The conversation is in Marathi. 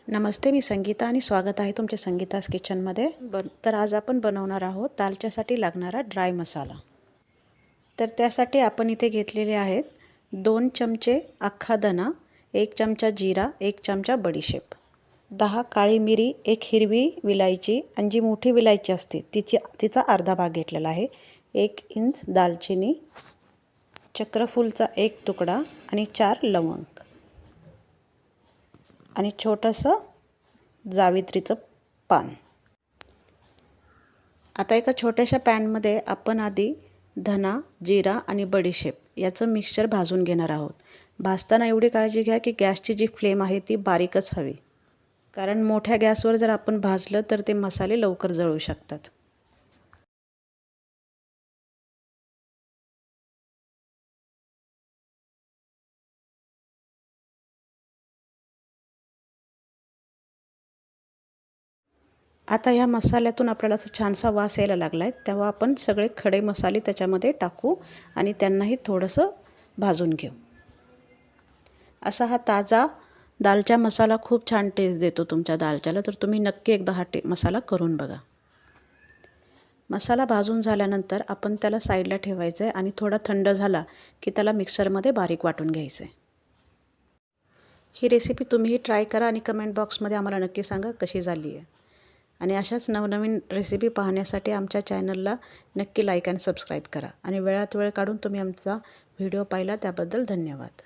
नमस्ते, मी संगीता आणि स्वागत आहे तुमच्या संगीतास किचनमध्ये. तर आज आपण बनवणार आहोत दालच्यासाठी लागणारा ड्राय मसाला. तर त्यासाठी आपण इथे घेतलेले आहेत 2 चमचे अख्खा धना, 1 चमचा जिरा, 1 चमचा बडीशेप, 10 काळी मिरी, 1 हिरवी विलायची आणि जी मोठी विलायची असते तिचा अर्धा भाग घेतलेला आहे, 1 इंच दालचिनी, चक्रफूलचा 1 तुकडा आणि 4 लवंग आणि छोटंसं जावित्रीचं पान. आता एका छोट्याशा पॅनमध्ये आपण आधी धना, जिरा आणि बडीशेप याचं मिक्सचर भाजून घेणार आहोत. भाजताना एवढी काळजी घ्या की गॅसची जी फ्लेम आहे ती बारीकच हवी, कारण मोठ्या गॅसवर जर आपण भाजलं तर ते मसाले लवकर जळू शकतात. आता ह्या मसाल्यातून आपल्याला असं छानसा वास यायला लागला आहे, तेव्हा आपण सगळे खडे मसाले त्याच्यामध्ये टाकू आणि त्यांनाही थोडंसं भाजून घेऊ. असा हा ताजा दालचा मसाला खूप छान टेस्ट देतो तुमच्या दालच्याला, तर तुम्ही नक्की एकदा हा मसाला करून बघा. मसाला भाजून झाल्यानंतर आपण त्याला साईडला ठेवायचं आहे आणि थोडा थंड झाला की त्याला मिक्सरमध्ये बारीक वाटून घ्यायचं आहे. ही रेसिपी तुम्हीही ट्राय करा आणि कमेंट बॉक्समध्ये आम्हाला नक्की सांगा कशी झाली आहे. आणि अशाच नवनवीन रेसिपी पाहण्यासाठी आमच्या चॅनलला नक्की लाईक आणि सबस्क्राईब करा. आणि वेळात वेळ काढून तुम्ही आमचा व्हिडिओ पाहिला त्याबद्दल धन्यवाद.